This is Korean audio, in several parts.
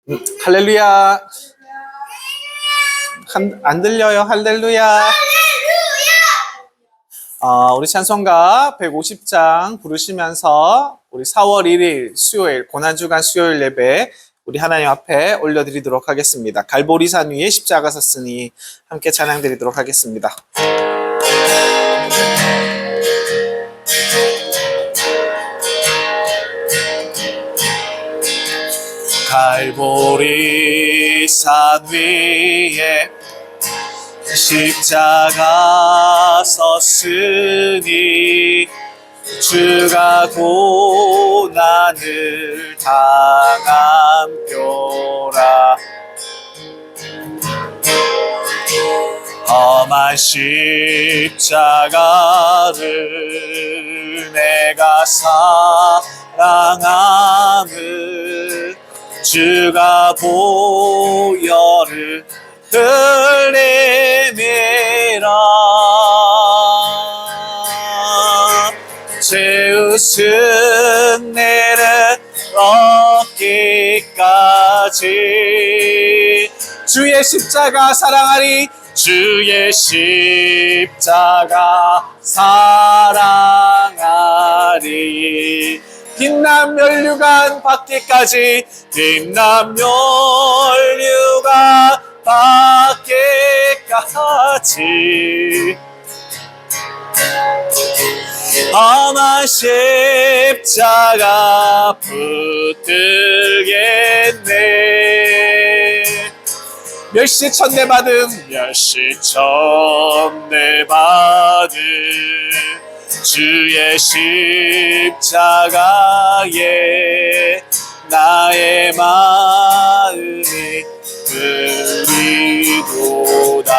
할렐루야. 안 들려요. 할렐루야. 우리 찬송가 150장 부르시면서 우리 4월 1일 수요일, 고난주간 수요일 예배 우리 하나님 앞에 올려드리도록 하겠습니다. 갈보리산 위에 십자가 섰으니 함께 찬양드리도록 하겠습니다. 갈보리산 위에 십자가 섰으니 주가 고난을 당한 뼈라. 험한 십자가를 내가 사랑함을 주가 보혈을 흘리미라. 제우스 내를 얻기까지 주의 십자가 사랑하리. 주의 십자가 사랑하리. 빛난 멸류관 받기까지, 빛난 멸류관 받기까지 험한 십자가 붙들겠네. 멸시천대 받음, 멸시천대 받음 주의 십자가에 나의 마음이 끌리도다.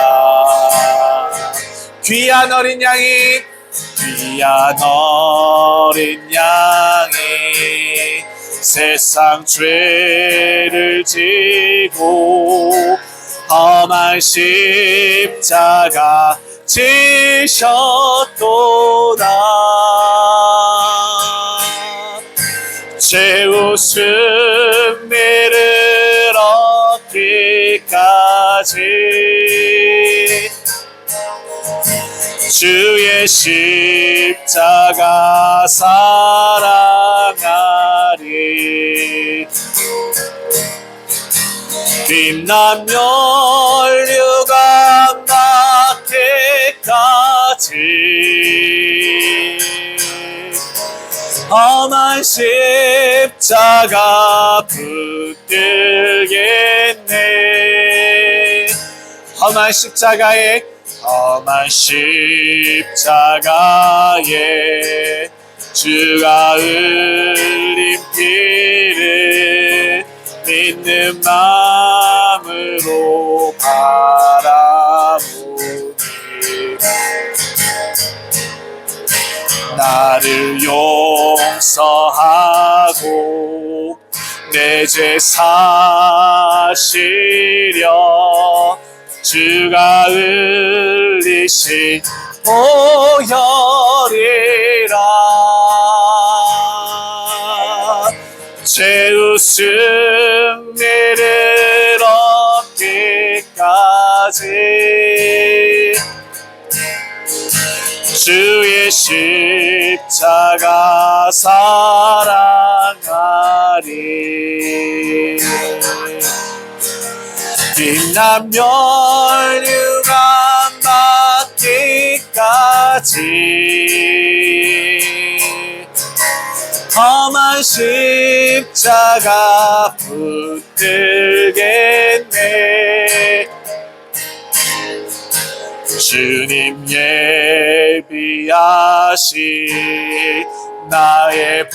귀한 어린 양이, 귀한 어린 양이 세상 죄를 지고 험한 십자가 지셨도다. 제우스 미를 얻기까지 주의 십자가 사랑하리. 빛난 멸류관 받기까지 험한 십자가 붙들겠네. 험한 십자가에, 험한 십자가에 주가 흘린 피를 믿는 마음으로 바라보니 나를 용서하고 내 죄 사시려 주가 흘리신 보혈이라. 죄의 승리를 얻기까지 주의 십자가 사랑하리. 빛난 멸류관 받기까지 험한 십자가 붙들겠네. 주님 예비하신 나의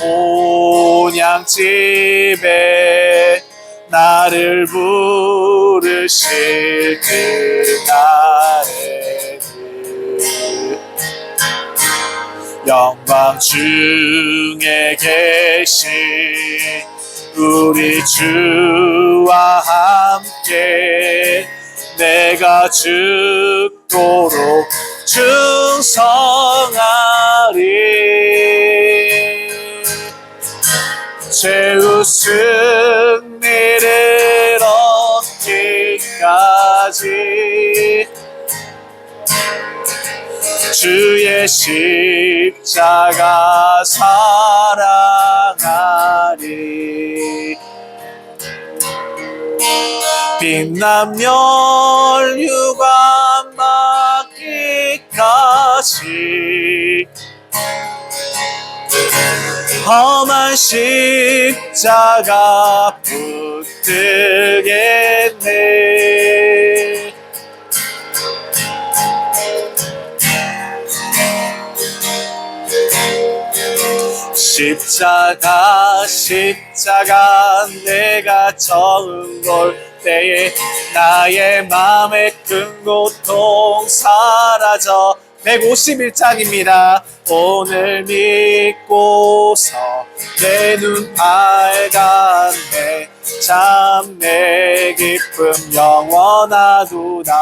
본향집에 나를 부르실 그날에는 영광 중에 계신 우리 주와 함께 내가 죽도록 충성하리. 죄의 승리를 주의 십자가 사랑하리. 빛난 멸류관 받기까지 험한 십자가 붙들겠네. 십자가 십자가 내가 처음 볼 때에 나의 맘의 큰 고통 사라져. 151장입니다. 오늘 믿고서 내 눈 밝았네. 참 내 기쁨 영원하도다.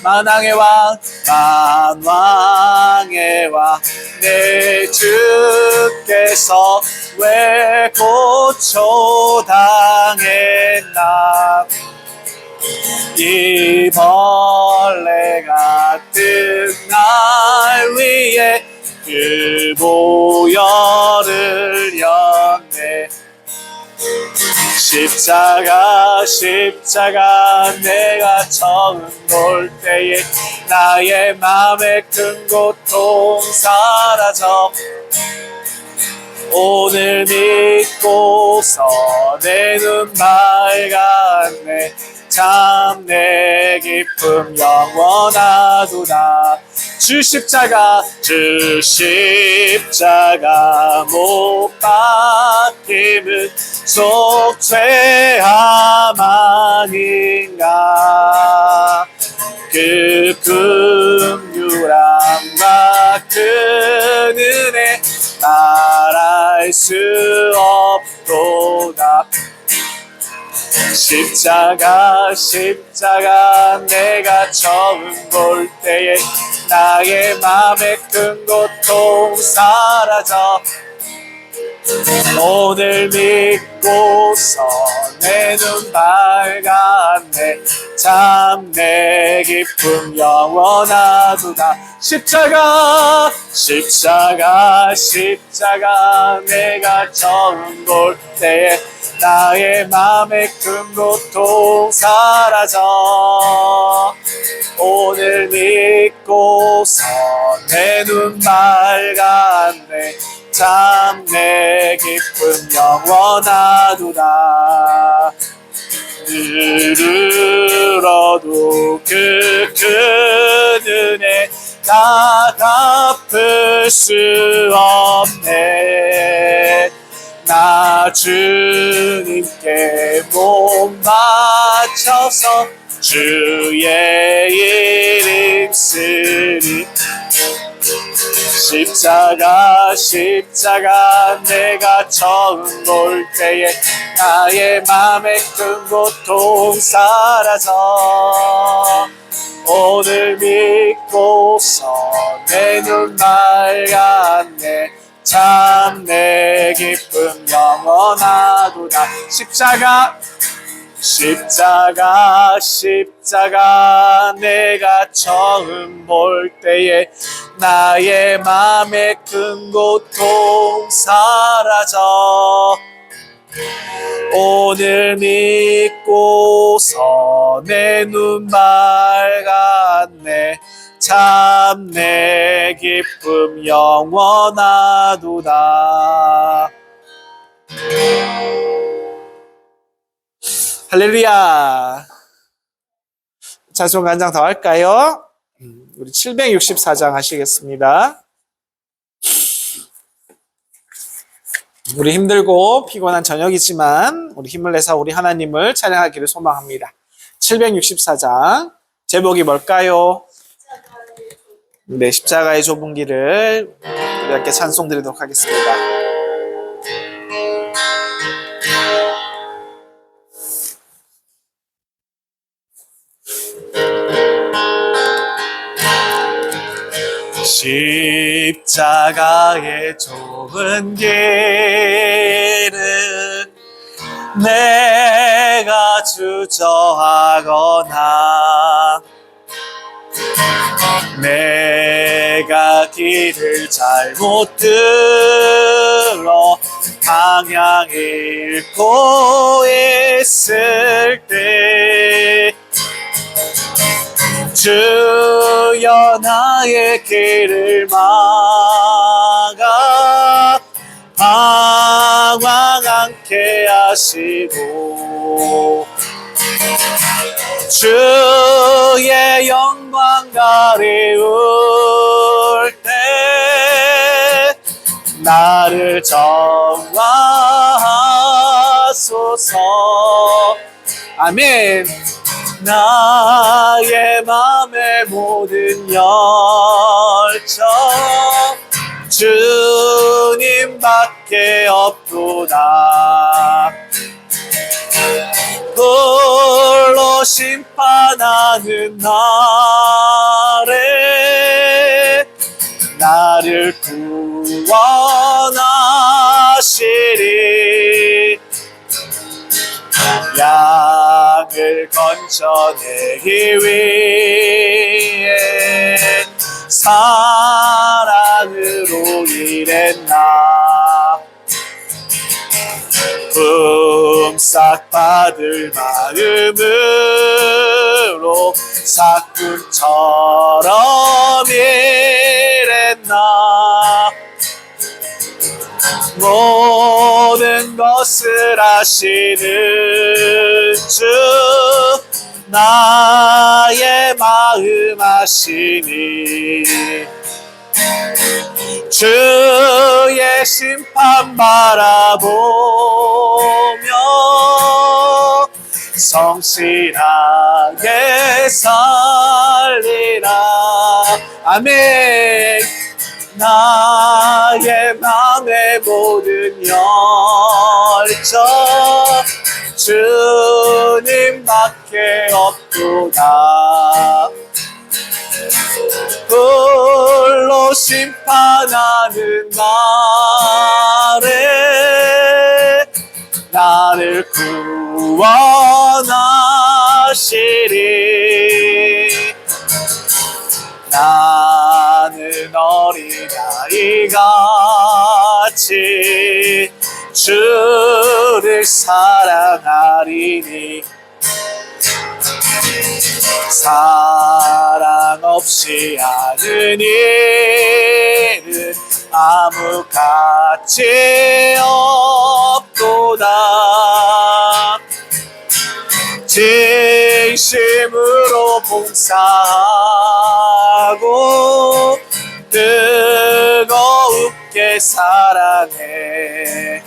만왕의 왕 만왕의 왕 내 주께서 왜 고초당했나. 이 벌레 같은 날 위에 그 보혈을 였네. 십자가 십자가 내가 처음 볼 때에 나의 맘의 큰 고통 사라져. 오늘 믿고서 내 눈 밝았네. 참 내 기쁨 영원하도다. 주 십자가 못 박힘은 속죄함 아닌가. 그 긍휼함과 그 은혜 말할 수 없도다. 십자가 십자가 내가 처음 볼 때에 나의 맘의 큰 고통 사라져. 오늘 믿고서 내 눈 밝았네. 참 내 기쁨 영원하도다. 십자가 십자가 십자가 내가 처음 볼 때에 나의 맘의 큰 고통 사라져. 오늘 믿고서 내 눈 밝았네. 참 내 기쁨 영원하도다. 들으러도 그 큰 은혜 다 갚을 수 없네. 나 주님께 몸 바쳐서 주의 이름 쓰리. 십자가 십자가 내가 처음 볼 때에 나의 맘의 큰 고통 사라져. 오늘 믿고서 내 눈 밝았네. 참 내 기쁨 영원하도다. 십자가 십자가 십자가 내가 처음 볼 때에 나의 맘의 큰 고통 사라져. 오늘 믿고서 내 눈 밝았네. 참 내 기쁨 영원하도다. 할렐루야. 찬송 한 장 더 할까요? 우리 764장 하시겠습니다. 우리 힘들고 피곤한 저녁이지만 우리 힘을 내서 우리 하나님을 찬양하기를 소망합니다. 764장 제목이 뭘까요? 네, 십자가의 좁은 길을 우리 함께 찬송 드리도록 하겠습니다. 십자가의 좁은 길은 내가 주저하거나 내가 길을 잘못 들어 방향 잃고 있을 때 주여 나의 길을 막아 방황 않게 하시고 주의 영광 가리울 때 나를 정화하소서. 아멘. 나의 맘의 모든 열정 주님밖에 없도다. 홀로 심판하는 날에 나를 구원하시리. 양을 건져내기 위해 사랑으로 일했나. 품삯 받을 마음으로 사꾼처럼 일했나. 모든 것을 아시는 주 나의 마음 아시니 주의 심판 바라보며 성실하게 살리라. 아멘. 나의 맘의 모든 열정 주님밖에 없도다. 홀로 심판하는 날에 나를 구원하시리. 나는 어린아이 같이 주를 사랑하리니 사랑 없이 하는 일은 아무 가치 없도다. 진심으로 봉사하고 뜨겁게 사랑해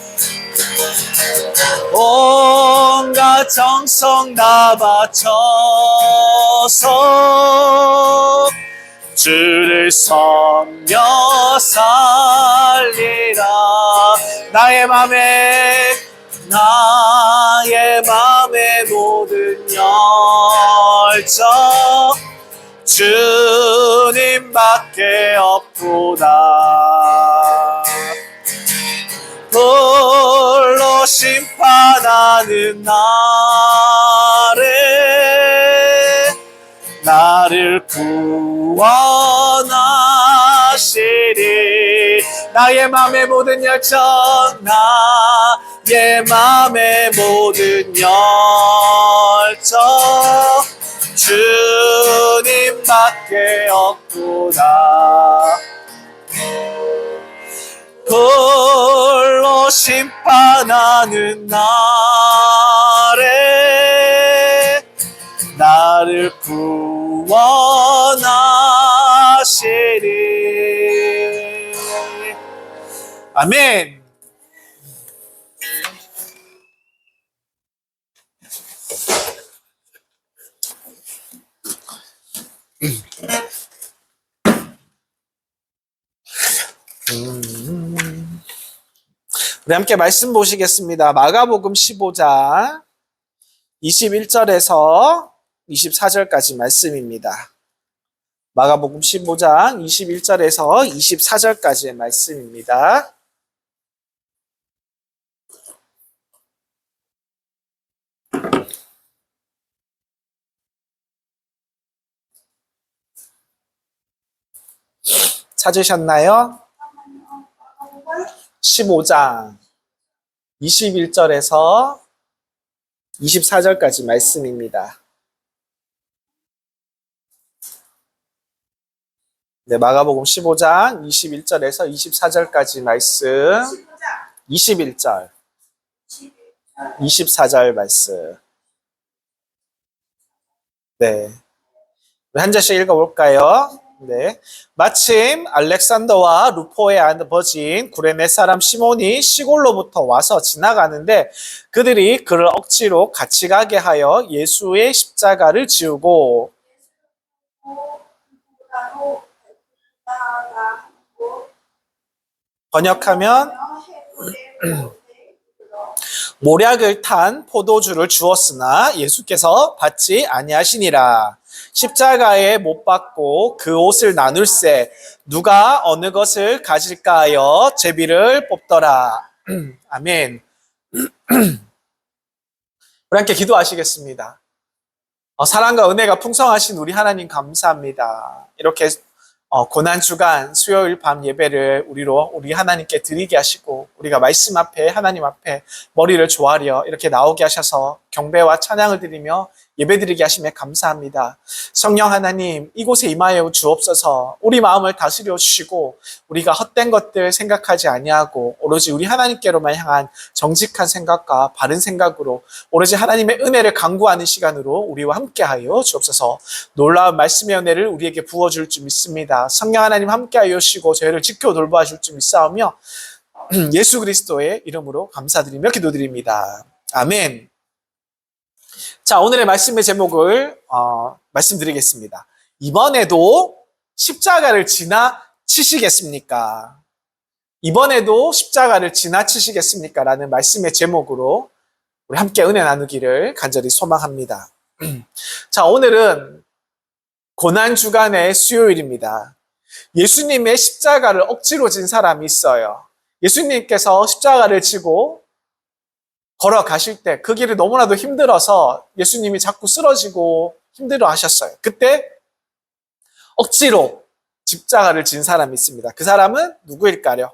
온갖 정성 다 바쳐서 주를 섬겨 살리라. 나의 맘의 모든 열정 주님밖에 없도다. 홀로 심판하는 날에 나를 구원하시리. 나의 맘의 모든 열정 나의 맘의 모든 열정 주님밖에 없도다. 홀로 심판하는 날에 나를 구원하시리. 아멘. 우리 함께 말씀 보시겠습니다. 마가복음 15장 21절에서 24절까지 말씀입니다. 마가복음 15장 21절에서 24절까지의 말씀입니다. 찾으셨나요? 15장 21절에서 24절까지 말씀입니다. 네, 마가복음 15장 21절에서 24절까지 말씀. 21절, 24절 말씀. 네. 한 절씩 읽어볼까요? 네. 마침 알렉산더와 루포의 아버지인 구레네 사람 시몬이 시골로부터 와서 지나가는데 그들이 그를 억지로 같이 가게 하여 예수의 십자가를 지우고 번역하면 모략을 탄 포도주를 주었으나 예수께서 받지 아니하시니라. 십자가에 못 박고 그 옷을 나눌세 누가 어느 것을 가질까 하여 제비를 뽑더라. 아멘. 우리 함께 기도하시겠습니다. 사랑과 은혜가 풍성하신 우리 하나님 감사합니다. 이렇게 고난주간 수요일 밤 예배를 우리 하나님께 드리게 하시고 우리가 말씀 앞에 하나님 앞에 머리를 조아려 이렇게 나오게 하셔서 경배와 찬양을 드리며 예배드리게 하심에 감사합니다. 성령 하나님 이곳에 임하여 주옵소서. 우리 마음을 다스려 주시고 우리가 헛된 것들 생각하지 아니하고 오로지 우리 하나님께로만 향한 정직한 생각과 바른 생각으로 오로지 하나님의 은혜를 강구하는 시간으로 우리와 함께하여 주옵소서. 놀라운 말씀의 은혜를 우리에게 부어줄 줄 믿습니다. 성령 하나님 함께하여 주시고 저희를 지켜 돌봐줄 줄 믿사오며 예수 그리스도의 이름으로 감사드리며 기도드립니다. 아멘. 자, 오늘의 말씀의 제목을 말씀드리겠습니다. 이번에도 십자가를 지나치시겠습니까? 이번에도 십자가를 지나치시겠습니까? 라는 말씀의 제목으로 우리 함께 은혜 나누기를 간절히 소망합니다. 자, 오늘은 고난주간의 수요일입니다. 예수님의 십자가를 억지로 진 사람이 있어요. 예수님께서 십자가를 지고 걸어가실 때 그 길이 너무나도 힘들어서 예수님이 자꾸 쓰러지고 힘들어 하셨어요. 그때 억지로 십자가를 진 사람이 있습니다. 그 사람은 누구일까요?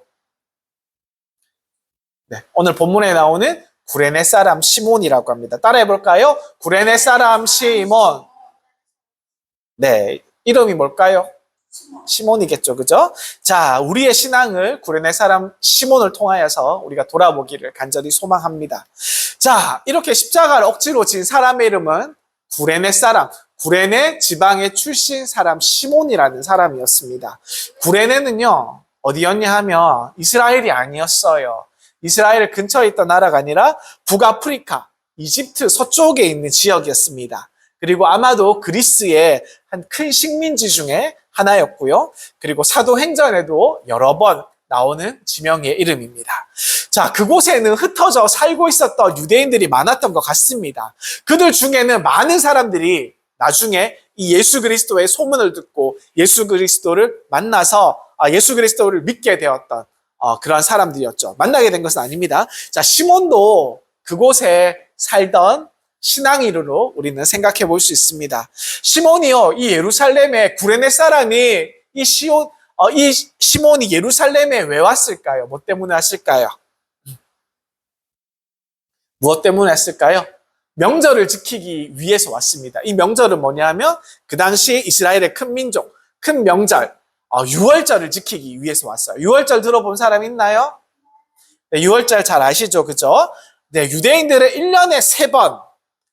네, 오늘 본문에 나오는 구레네 사람 시몬이라고 합니다. 따라해 볼까요? 구레네 사람 시몬. 네, 이름이 뭘까요? 시몬이겠죠, 그죠? 자, 우리의 신앙을 구레네 사람 시몬을 통하여서 우리가 돌아보기를 간절히 소망합니다. 자, 이렇게 십자가를 억지로 진 사람의 이름은 구레네 사람, 구레네 지방의 출신 사람 시몬이라는 사람이었습니다. 구레네는요, 어디였냐 하면 이스라엘이 아니었어요. 이스라엘 근처에 있던 나라가 아니라 북아프리카, 이집트 서쪽에 있는 지역이었습니다. 그리고 아마도 그리스의 한 큰 식민지 중에 하나였고요. 그리고 사도행전에도 여러 번 나오는 지명의 이름입니다. 자, 그곳에는 흩어져 살고 있었던 유대인들이 많았던 것 같습니다. 그들 중에는 많은 사람들이 나중에 이 예수 그리스도의 소문을 듣고 예수 그리스도를 만나서 예수 그리스도를 믿게 되었던 그런 사람들이었죠. 만나게 된 것은 아닙니다. 자, 시몬도 그곳에 살던 신앙인으로 우리는 생각해 볼 수 있습니다. 시몬이요, 이 예루살렘의 구레네 사람이 이 시몬이 예루살렘에 왜 왔을까요? 뭐 때문에 왔을까요? 무엇 때문에 왔을까요? 명절을 지키기 위해서 왔습니다. 이 명절은 뭐냐면 그 당시 이스라엘의 큰 민족, 큰 명절, 유월절을 지키기 위해서 왔어요. 유월절 들어본 사람 있나요? 네, 유월절 잘 아시죠? 그죠? 네, 유대인들은 1년에 3번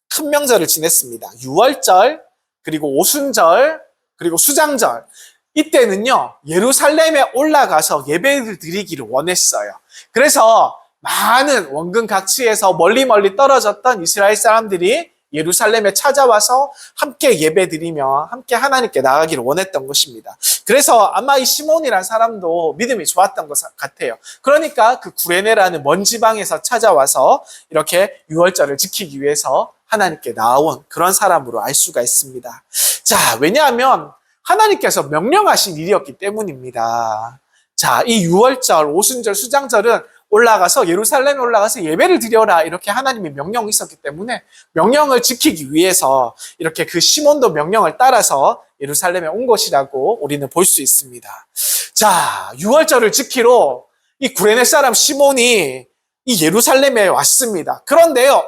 큰 명절을 지냈습니다. 유월절, 그리고 오순절, 그리고 수장절. 이때는요, 예루살렘에 올라가서 예배를 드리기를 원했어요. 그래서 많은 원근 각지에서 멀리 떨어졌던 이스라엘 사람들이 예루살렘에 찾아와서 함께 예배드리며 함께 하나님께 나가기를 원했던 것입니다. 그래서 아마 이 시몬이라는 사람도 믿음이 좋았던 것 같아요. 그러니까 그 구레네라는 먼 지방에서 찾아와서 이렇게 유월절을 지키기 위해서 하나님께 나온 그런 사람으로 알 수가 있습니다. 자, 왜냐하면 하나님께서 명령하신 일이었기 때문입니다. 자, 이 유월절, 오순절, 수장절은 올라가서 예루살렘에 올라가서 예배를 드려라 이렇게 하나님의 명령이 있었기 때문에 명령을 지키기 위해서 이렇게 그 시몬도 명령을 따라서 예루살렘에 온 것이라고 우리는 볼 수 있습니다. 자, 유월절을 지키러 이 구레네 사람 시몬이 이 예루살렘에 왔습니다. 그런데요,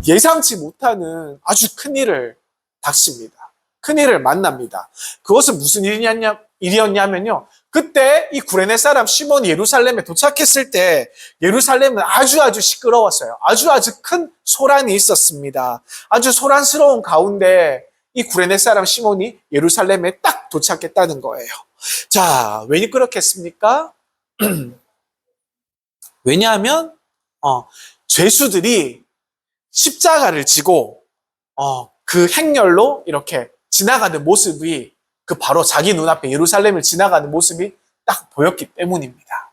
예상치 못하는 아주 큰 일을 닥칩니다. 큰 일을 만납니다. 그것은 무슨 일이었냐면요. 그때 이 구레네 사람 시몬이 예루살렘에 도착했을 때 예루살렘은 아주 시끄러웠어요. 아주 큰 소란이 있었습니다. 아주 소란스러운 가운데 이 구레네 사람 시몬이 예루살렘에 딱 도착했다는 거예요. 자, 왜 그렇겠습니까? 왜냐하면 죄수들이 십자가를 지고 그 행렬로 이렇게 지나가는 모습이 그 바로 자기 눈앞에 예루살렘을 지나가는 모습이 딱 보였기 때문입니다.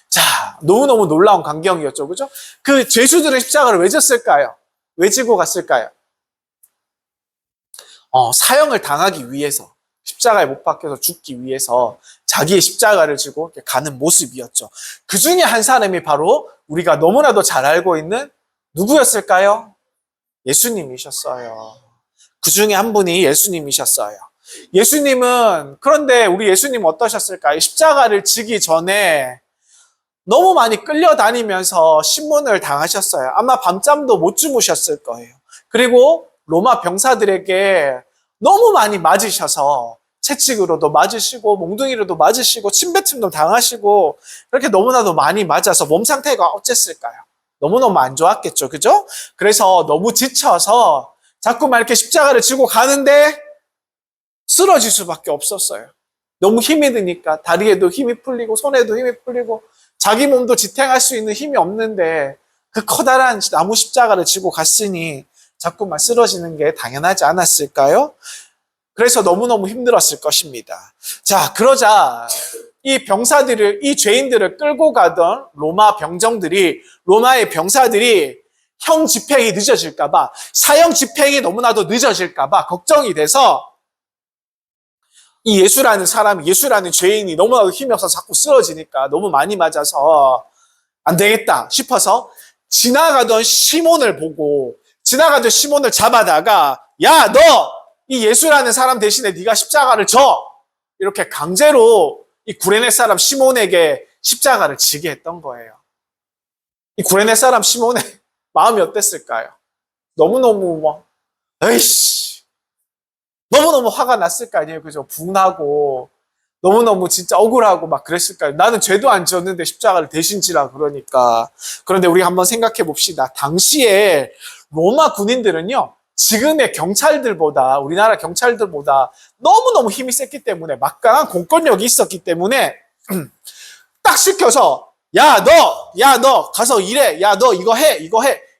자, 너무너무 놀라운 광경이었죠. 그죠? 그 죄수들은 십자가를 왜 졌을까요? 왜 지고 갔을까요? 사형을 당하기 위해서, 십자가에 못 박혀서 죽기 위해서 자기의 십자가를 지고 가는 모습이었죠. 그 중에 한 사람이 바로 우리가 너무나도 잘 알고 있는 누구였을까요? 예수님이셨어요. 그 중에 한 분이 예수님이셨어요. 예수님은, 그런데 우리 예수님 어떠셨을까요? 십자가를 지기 전에 너무 많이 끌려다니면서 신문을 당하셨어요. 아마 밤잠도 못 주무셨을 거예요. 그리고 로마 병사들에게 너무 많이 맞으셔서 채찍으로도 맞으시고 몽둥이로도 맞으시고 침뱉음도 당하시고 그렇게 너무나도 많이 맞아서 몸 상태가 어땠을까요? 너무너무 안 좋았겠죠. 그죠? 그래서 너무 지쳐서 자꾸만 이렇게 십자가를 지고 가는데 쓰러질 수밖에 없었어요. 너무 힘이 드니까 다리에도 힘이 풀리고 손에도 힘이 풀리고 자기 몸도 지탱할 수 있는 힘이 없는데 그 커다란 나무 십자가를 지고 갔으니 자꾸만 쓰러지는 게 당연하지 않았을까요? 그래서 너무너무 힘들었을 것입니다. 자, 그러자 이 죄인들을 끌고 가던 로마의 병사들이 형 집행이 늦어질까봐, 사형 집행이 너무나도 늦어질까봐 걱정이 돼서 이 예수라는 죄인이 너무나도 힘이 없어서 자꾸 쓰러지니까 너무 많이 맞아서 안 되겠다 싶어서 지나가던 시몬을 잡아다가 야, 너 이 예수라는 사람 대신에 네가 십자가를 져! 이렇게 강제로 이 구레네 사람 시몬에게 십자가를 지게 했던 거예요. 이 구레네 사람 시몬의 마음이 어땠을까요? 너무너무 너무너무 화가 났을 거 아니에요. 그죠? 분하고 너무너무 진짜 억울하고 막 그랬을까요? 나는 죄도 안 지었는데 십자가를 대신 지라 그러니까. 그런데 우리가 한번 생각해 봅시다. 당시에 로마 군인들은요, 지금의 우리나라 경찰들보다 너무너무 힘이 셌기 때문에, 막강한 공권력이 있었기 때문에, 딱 시켜서, 야, 너, 가서 일해. 야, 너 이거 해.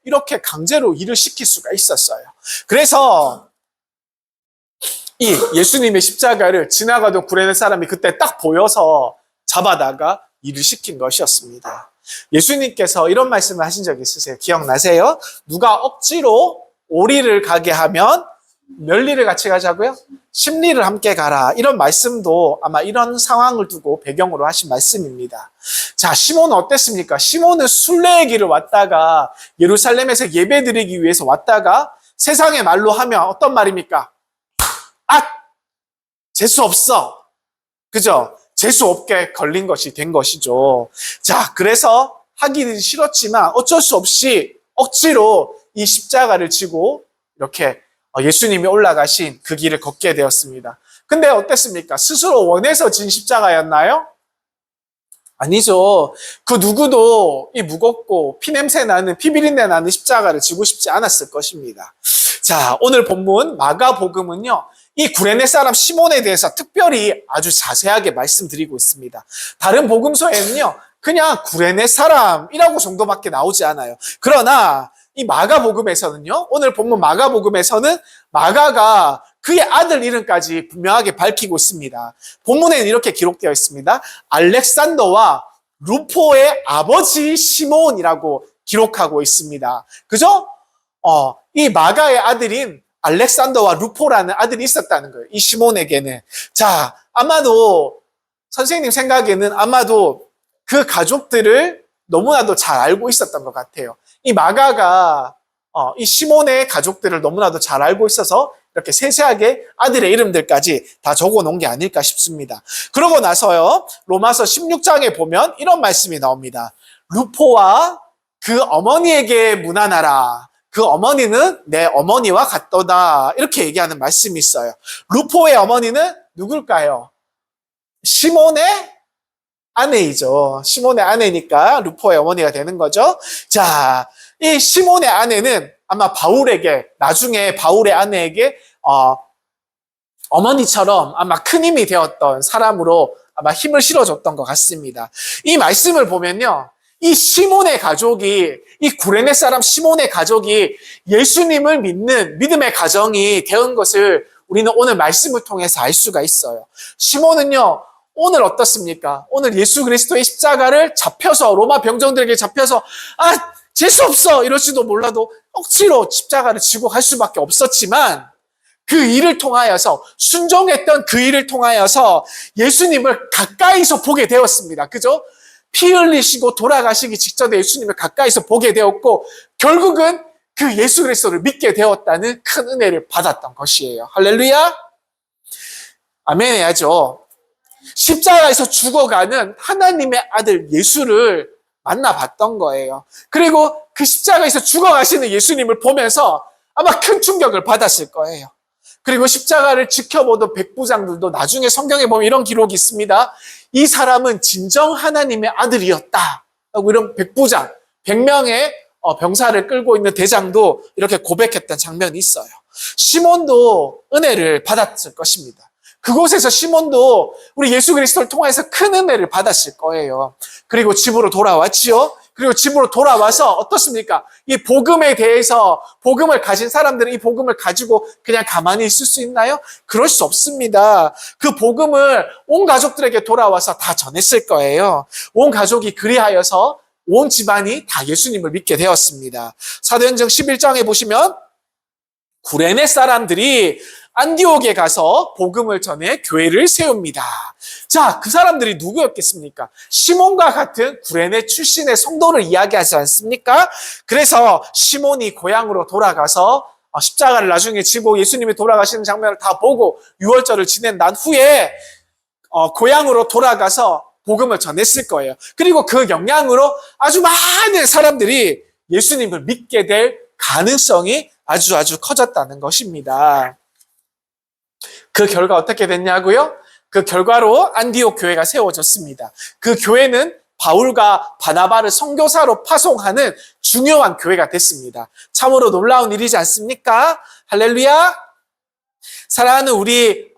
이렇게 강제로 일을 시킬 수가 있었어요. 그래서, 이 예수님의 십자가를 지나가던 구레네 사람이 그때 딱 보여서 잡아다가 일을 시킨 것이었습니다. 예수님께서 이런 말씀을 하신 적 있으세요? 기억나세요? 누가 억지로 오리를 가게 하면 몇 리를 같이 가자고요? 10리를 함께 가라. 이런 말씀도 아마 이런 상황을 두고 배경으로 하신 말씀입니다. 자, 시몬은 어땠습니까? 시몬은 순례의 길을 왔다가 예루살렘에서 예배드리기 위해서 왔다가 세상의 말로 하면 어떤 말입니까? 재수 없어. 그죠? 재수 없게 걸린 것이 된 것이죠. 자, 그래서 하기는 싫었지만 어쩔 수 없이 억지로 이 십자가를 지고 이렇게 예수님이 올라가신 그 길을 걷게 되었습니다. 근데 어땠습니까? 스스로 원해서 진 십자가였나요? 아니죠. 그 누구도 이 무겁고 피비린내 나는 십자가를 지고 싶지 않았을 것입니다. 자, 오늘 본문 마가복음은요, 이 구레네 사람 시몬에 대해서 특별히 아주 자세하게 말씀드리고 있습니다. 다른 복음서에는요, 그냥 구레네 사람이라고 정도밖에 나오지 않아요. 그러나 이 마가복음에서는요, 오늘 본문 마가복음에서는 마가가 그의 아들 이름까지 분명하게 밝히고 있습니다. 본문에는 이렇게 기록되어 있습니다. 알렉산더와 루포의 아버지 시몬이라고 기록하고 있습니다. 그죠? 이 마가의 아들인 알렉산더와 루포라는 아들이 있었다는 거예요. 이 시몬에게는. 자, 아마도 선생님 생각에는 아마도 그 가족들을 너무나도 잘 알고 있었던 것 같아요. 이 마가가 이 시몬의 가족들을 너무나도 잘 알고 있어서 이렇게 세세하게 아들의 이름들까지 다 적어 놓은 게 아닐까 싶습니다. 그러고 나서요, 로마서 16장에 보면 이런 말씀이 나옵니다. 루포와 그 어머니에게 문안하라. 그 어머니는 내 어머니와 같도다. 이렇게 얘기하는 말씀이 있어요. 루포의 어머니는 누굴까요? 시몬의 아내이죠. 시몬의 아내니까 루포의 어머니가 되는 거죠. 자, 이 시몬의 아내는 아마 바울에게, 나중에 바울의 아내에게 어머니처럼 아마 큰 힘이 되었던 사람으로 아마 힘을 실어줬던 것 같습니다. 이 말씀을 보면요, 이 시몬의 가족이, 이 구레네 사람 시몬의 가족이 예수님을 믿는 믿음의 가정이 되은 것을 우리는 오늘 말씀을 통해서 알 수가 있어요. 시몬은요, 오늘 어떻습니까? 오늘 예수 그리스도의 십자가를 잡혀서, 로마 병정들에게 잡혀서 재수 없어 이럴지도 몰라도 억지로 십자가를 지고 갈 수밖에 없었지만, 그 일을 통하여서, 순종했던 그 일을 통하여서 예수님을 가까이서 보게 되었습니다. 그죠? 피 흘리시고 돌아가시기 직전에 예수님을 가까이서 보게 되었고, 결국은 그 예수 그리스도를 믿게 되었다는 큰 은혜를 받았던 것이에요. 할렐루야! 아멘 해야죠. 십자가에서 죽어가는 하나님의 아들 예수를 만나봤던 거예요. 그리고 그 십자가에서 죽어가시는 예수님을 보면서 아마 큰 충격을 받았을 거예요. 그리고 십자가를 지켜보던 백부장들도 나중에 성경에 보면 이런 기록이 있습니다. 이 사람은 진정 하나님의 아들이었다. 라고 이런 백부장, 100명의 병사를 끌고 있는 대장도 이렇게 고백했던 장면이 있어요. 시몬도 은혜를 받았을 것입니다. 그곳에서 시몬도 우리 예수 그리스도를 통해서 큰 은혜를 받았을 거예요. 그리고 집으로 돌아왔지요. 그리고 집으로 돌아와서 어떻습니까? 이 복음에 대해서, 복음을 가진 사람들은 이 복음을 가지고 그냥 가만히 있을 수 있나요? 그럴 수 없습니다. 그 복음을 온 가족들에게 돌아와서 다 전했을 거예요. 온 가족이 그리하여서 온 집안이 다 예수님을 믿게 되었습니다. 사도행전 11장에 보시면 구레네 사람들이 안디옥에 가서 복음을 전해 교회를 세웁니다. 자, 그 사람들이 누구였겠습니까? 시몬과 같은 구레네 출신의 성도를 이야기하지 않습니까? 그래서 시몬이 고향으로 돌아가서 십자가를 나중에 지고 예수님이 돌아가시는 장면을 다 보고 유월절을 지낸 난 후에 고향으로 돌아가서 복음을 전했을 거예요. 그리고 그 영향으로 아주 많은 사람들이 예수님을 믿게 될 가능성이 아주 커졌다는 것입니다. 그 결과 어떻게 됐냐고요? 그 결과로 안디옥 교회가 세워졌습니다. 그 교회는 바울과 바나바를 선교사로 파송하는 중요한 교회가 됐습니다. 참으로 놀라운 일이지 않습니까? 할렐루야! 사랑하는 우리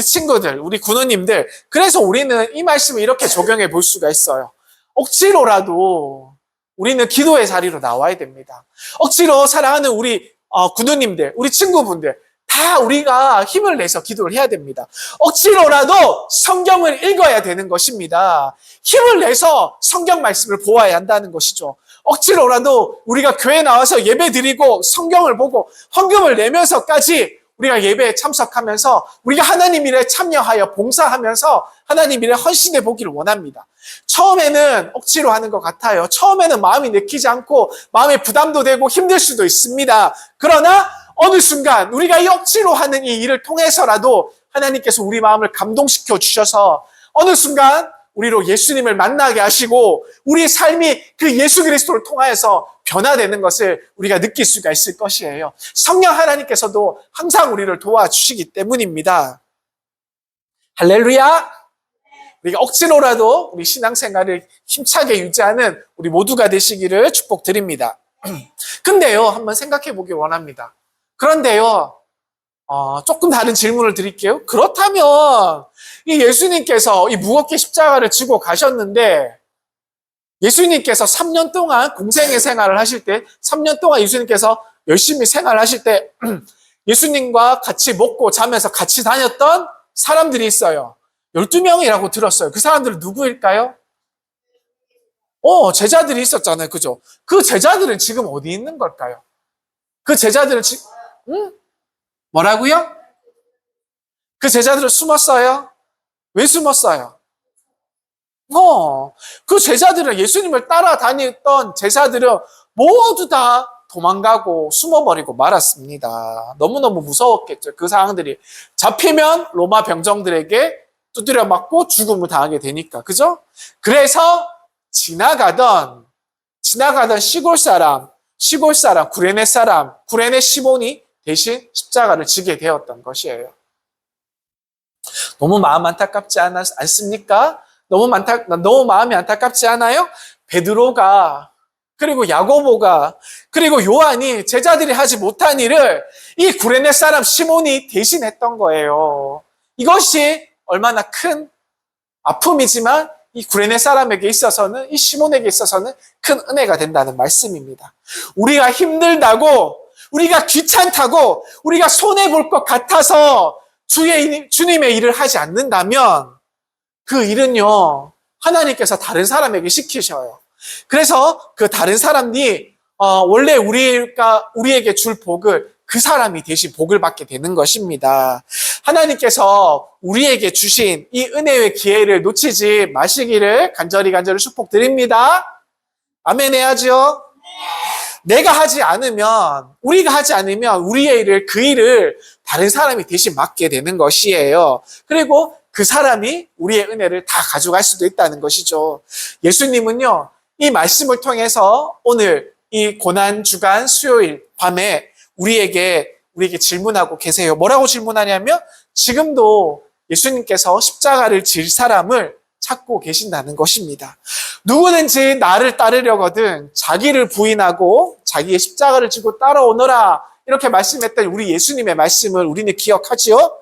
친구들, 우리 군우님들, 그래서 우리는 이 말씀을 이렇게 적용해 볼 수가 있어요. 억지로라도 우리는 기도의 자리로 나와야 됩니다. 억지로 사랑하는 우리 군우님들, 우리 친구분들, 다 우리가 힘을 내서 기도를 해야 됩니다. 억지로라도 성경을 읽어야 되는 것입니다. 힘을 내서 성경 말씀을 보아야 한다는 것이죠. 억지로라도 우리가 교회에 나와서 예배 드리고 성경을 보고 헌금을 내면서까지 우리가 예배에 참석하면서 우리가 하나님 일에 참여하여 봉사하면서 하나님 일에 헌신해 보기를 원합니다. 처음에는 억지로 하는 것 같아요. 처음에는 마음이 내키지 않고 마음에 부담도 되고 힘들 수도 있습니다. 그러나 어느 순간 우리가 이 억지로 하는 이 일을 통해서라도 하나님께서 우리 마음을 감동시켜 주셔서 어느 순간 우리로 예수님을 만나게 하시고 우리의 삶이 그 예수 그리스도를 통하여서 변화되는 것을 우리가 느낄 수가 있을 것이에요. 성령 하나님께서도 항상 우리를 도와주시기 때문입니다. 할렐루야! 우리가 억지로라도 우리 신앙생활을 힘차게 유지하는 우리 모두가 되시기를 축복드립니다. 근데요, 한번 생각해 보기 원합니다. 그런데요, 조금 다른 질문을 드릴게요. 그렇다면 이 예수님께서 이 무겁게 십자가를 지고 가셨는데 예수님께서 3년 동안 공생의 생활을 하실 때 3년 동안 예수님께서 열심히 생활하실 때 예수님과 같이 먹고 자면서 같이 다녔던 사람들이 있어요. 12명이라고 들었어요. 그 사람들은 누구일까요? 제자들이 있었잖아요. 그죠? 그 제자들은 지금 어디 있는 걸까요? 그 제자들은 지금 뭐라고요? 그 제자들은 숨었어요? 왜 숨었어요? 그 제자들은 예수님을 따라다녔던 제자들은 모두 다 도망가고 숨어버리고 말았습니다. 너무너무 무서웠겠죠. 그 상황들이 잡히면 로마 병정들에게 두드려 맞고 죽음을 당하게 되니까. 그죠? 그래서 지나가던 시골 사람, 구레네 사람, 구레네 시몬이 대신 십자가를 지게 되었던 것이에요. 너무 마음 안타깝지 않습니까? 너무 마음이 안타깝지 않아요? 베드로가, 그리고 야고보가, 그리고 요한이 제자들이 하지 못한 일을 이 구레네 사람 시몬이 대신했던 거예요. 이것이 얼마나 큰 아픔이지만 이 구레네 사람에게 있어서는, 이 시몬에게 있어서는 큰 은혜가 된다는 말씀입니다. 우리가 힘들다고, 우리가 귀찮다고, 우리가 손해볼 것 같아서 주님의 일을 하지 않는다면 그 일은요, 하나님께서 다른 사람에게 시키셔요. 그래서 그 다른 사람이 원래 우리에게 줄 복을 그 사람이 대신 복을 받게 되는 것입니다. 하나님께서 우리에게 주신 이 은혜의 기회를 놓치지 마시기를 간절히 축복드립니다. 아멘 해야죠. 우리가 하지 않으면 우리의 일을, 그 일을 다른 사람이 대신 맡게 되는 것이에요. 그리고 그 사람이 우리의 은혜를 다 가져갈 수도 있다는 것이죠. 예수님은요, 이 말씀을 통해서 오늘 이 고난주간 수요일 밤에 우리에게 질문하고 계세요. 뭐라고 질문하냐면, 지금도 예수님께서 십자가를 질 사람을 찾고 계신다는 것입니다. 누구든지 나를 따르려거든 자기를 부인하고 자기의 십자가를 지고 따라오너라, 이렇게 말씀했던 우리 예수님의 말씀을 우리는 기억하지요?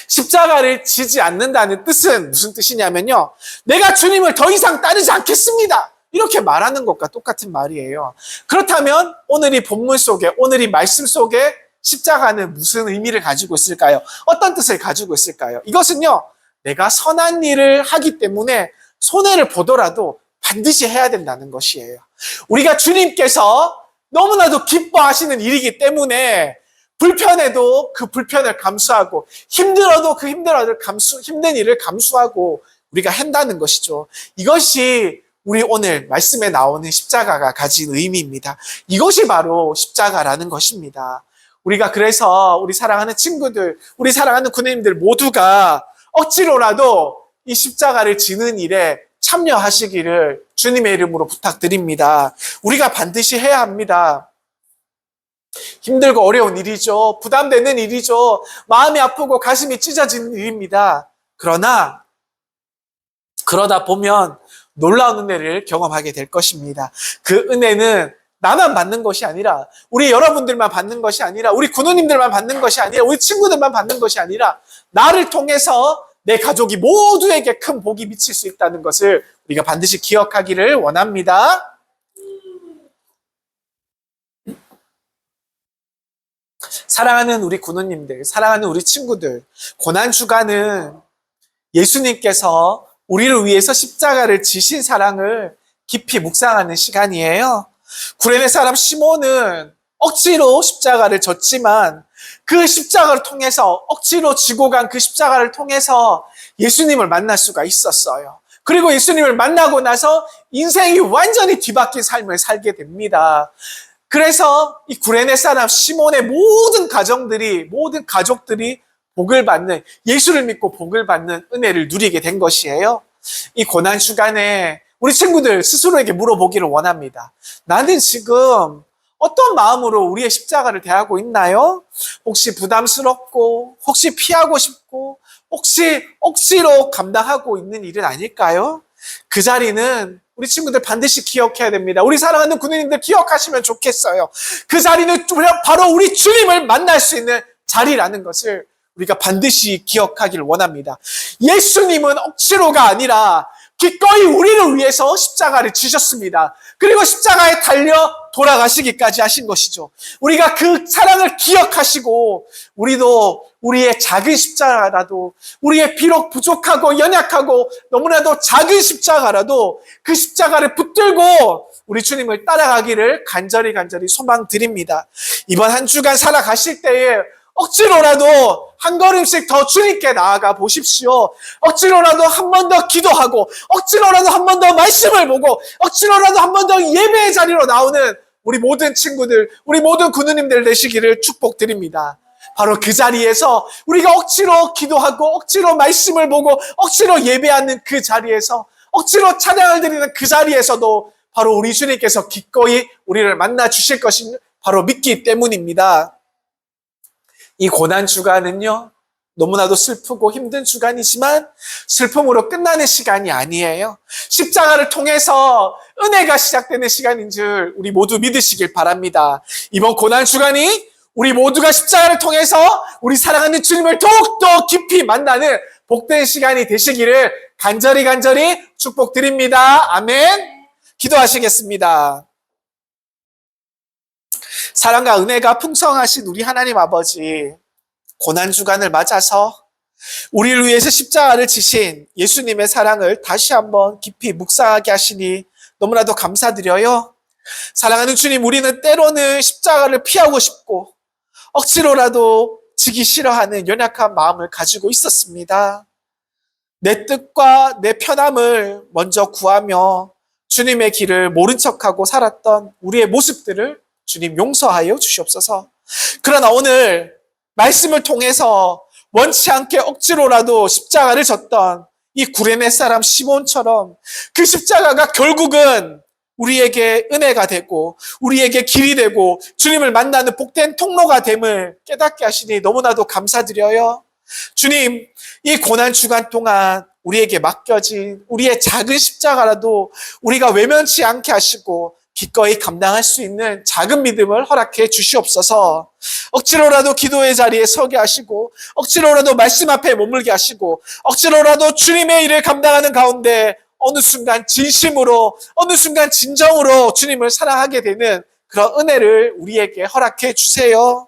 십자가를 지지 않는다는 뜻은 무슨 뜻이냐면요, 내가 주님을 더 이상 따르지 않겠습니다, 이렇게 말하는 것과 똑같은 말이에요. 그렇다면 오늘 이 본문 속에, 오늘 이 말씀 속에 십자가는 무슨 의미를 가지고 있을까요? 어떤 뜻을 가지고 있을까요? 이것은요, 내가 선한 일을 하기 때문에 손해를 보더라도 반드시 해야 된다는 것이에요. 우리가 주님께서 너무나도 기뻐하시는 일이기 때문에 불편해도 그 불편을 감수하고, 힘들어도 그 힘든 일을 감수하고 우리가 한다는 것이죠. 이것이 우리 오늘 말씀에 나오는 십자가가 가진 의미입니다. 이것이 바로 십자가라는 것입니다. 우리가 그래서 우리 사랑하는 친구들, 우리 사랑하는 구내님들 모두가 억지로라도 이 십자가를 지는 일에 참여하시기를 주님의 이름으로 부탁드립니다. 우리가 반드시 해야 합니다. 힘들고 어려운 일이죠. 부담되는 일이죠. 마음이 아프고 가슴이 찢어지는 일입니다. 그러다 보면 놀라운 은혜를 경험하게 될 것입니다. 그 은혜는 나만 받는 것이 아니라, 우리 여러분들만 받는 것이 아니라, 우리 군우님들만 받는 것이 아니라, 우리 친구들만 받는 것이 아니라, 나를 통해서 내 가족이 모두에게 큰 복이 미칠 수 있다는 것을 우리가 반드시 기억하기를 원합니다. 사랑하는 우리 군우님들, 사랑하는 우리 친구들, 고난주간은 예수님께서 우리를 위해서 십자가를 지신 사랑을 깊이 묵상하는 시간이에요. 구레네 사람 시몬은 억지로 십자가를 졌지만 그 십자가를 통해서, 억지로 지고 간 그 십자가를 통해서 예수님을 만날 수가 있었어요. 그리고 예수님을 만나고 나서 인생이 완전히 뒤바뀐 삶을 살게 됩니다. 그래서 이 구레네 사람 시몬의 모든 가족들이 복을 받는, 예수를 믿고 복을 받는 은혜를 누리게 된 것이에요. 이 고난 주간에 우리 친구들 스스로에게 물어보기를 원합니다. 나는 지금 어떤 마음으로 우리의 십자가를 대하고 있나요? 혹시 부담스럽고, 혹시 피하고 싶고, 혹시 억지로 감당하고 있는 일은 아닐까요? 그 자리는 우리 친구들 반드시 기억해야 됩니다. 우리 사랑하는 군인님들 기억하시면 좋겠어요. 그 자리는 바로 우리 주님을 만날 수 있는 자리라는 것을 우리가 반드시 기억하기를 원합니다. 예수님은 억지로가 아니라 기꺼이 우리를 위해서 십자가를 지셨습니다. 그리고 십자가에 달려 돌아가시기까지 하신 것이죠. 우리가 그 사랑을 기억하시고, 우리도 우리의 작은 십자가라도, 우리의 비록 부족하고 연약하고 너무나도 작은 십자가라도 그 십자가를 붙들고 우리 주님을 따라가기를 간절히 소망드립니다. 이번 한 주간 살아가실 때에 억지로라도 한 걸음씩 더 주님께 나아가 보십시오. 억지로라도 한 번 더 기도하고, 억지로라도 한 번 더 말씀을 보고, 억지로라도 한 번 더 예배의 자리로 나오는 우리 모든 친구들, 우리 모든 구누님들 되시기를 축복드립니다. 바로 그 자리에서 우리가 억지로 기도하고, 억지로 말씀을 보고, 억지로 예배하는 그 자리에서, 억지로 찬양을 드리는 그 자리에서도 바로 우리 주님께서 기꺼이 우리를 만나 주실 것을 바로 믿기 때문입니다. 이 고난 주간은요, 너무나도 슬프고 힘든 주간이지만 슬픔으로 끝나는 시간이 아니에요. 십자가를 통해서 은혜가 시작되는 시간인 줄 우리 모두 믿으시길 바랍니다. 이번 고난 주간이 우리 모두가 십자가를 통해서 우리 사랑하는 주님을 더욱더 깊이 만나는 복된 시간이 되시기를 간절히 축복드립니다. 아멘. 기도하시겠습니다. 사랑과 은혜가 풍성하신 우리 하나님 아버지, 고난주간을 맞아서 우리를 위해서 십자가를 지신 예수님의 사랑을 다시 한번 깊이 묵상하게 하시니 너무나도 감사드려요. 사랑하는 주님, 우리는 때로는 십자가를 피하고 싶고 억지로라도 지기 싫어하는 연약한 마음을 가지고 있었습니다. 내 뜻과 내 편함을 먼저 구하며 주님의 길을 모른 척하고 살았던 우리의 모습들을 주님 용서하여 주시옵소서. 그러나 오늘 말씀을 통해서 원치 않게 억지로라도 십자가를 졌던 이 구레네 사람 시몬처럼 그 십자가가 결국은 우리에게 은혜가 되고 우리에게 길이 되고 주님을 만나는 복된 통로가 됨을 깨닫게 하시니 너무나도 감사드려요. 주님, 이 고난 주간 동안 우리에게 맡겨진 우리의 작은 십자가라도 우리가 외면치 않게 하시고 기꺼이 감당할 수 있는 작은 믿음을 허락해 주시옵소서. 억지로라도 기도의 자리에 서게 하시고 억지로라도 말씀 앞에 머물게 하시고 억지로라도 주님의 일을 감당하는 가운데 어느 순간 진심으로 어느 순간 진정으로 주님을 사랑하게 되는 그런 은혜를 우리에게 허락해 주세요.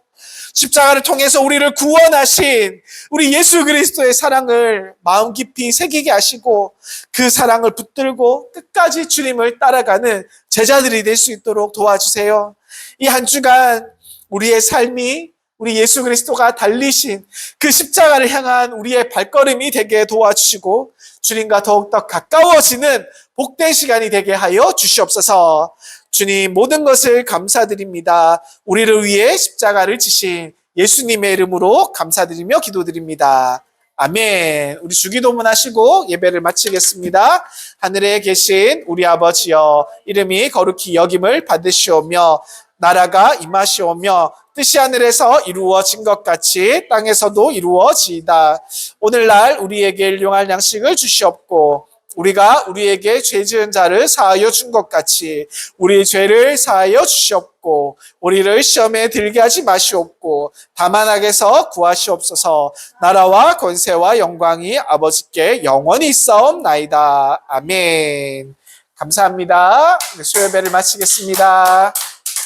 십자가를 통해서 우리를 구원하신 우리 예수 그리스도의 사랑을 마음 깊이 새기게 하시고 그 사랑을 붙들고 끝까지 주님을 따라가는 제자들이 될 수 있도록 도와주세요. 이 한 주간 우리의 삶이 우리 예수 그리스도가 달리신 그 십자가를 향한 우리의 발걸음이 되게 도와주시고 주님과 더욱더 가까워지는 복된 시간이 되게 하여 주시옵소서. 주님, 모든 것을 감사드립니다. 우리를 위해 십자가를 지신 예수님의 이름으로 감사드리며 기도드립니다. 아멘. 우리 주기도문 하시고 예배를 마치겠습니다. 하늘에 계신 우리 아버지여, 이름이 거룩히 여김을 받으시오며 나라가 임하시오며 뜻이 하늘에서 이루어진 것 같이 땅에서도 이루어지이다. 오늘날 우리에게 일용할 양식을 주시옵고 우리가 우리에게 죄 지은 자를 사하여 준 것 같이 우리 죄를 사하여 주시옵고 우리를 시험에 들게 하지 마시옵고 다만 악에서 구하시옵소서. 나라와 권세와 영광이 아버지께 영원히 있사옵나이다. 아멘. 감사합니다. 수요예배를 마치겠습니다.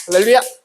할렐루야.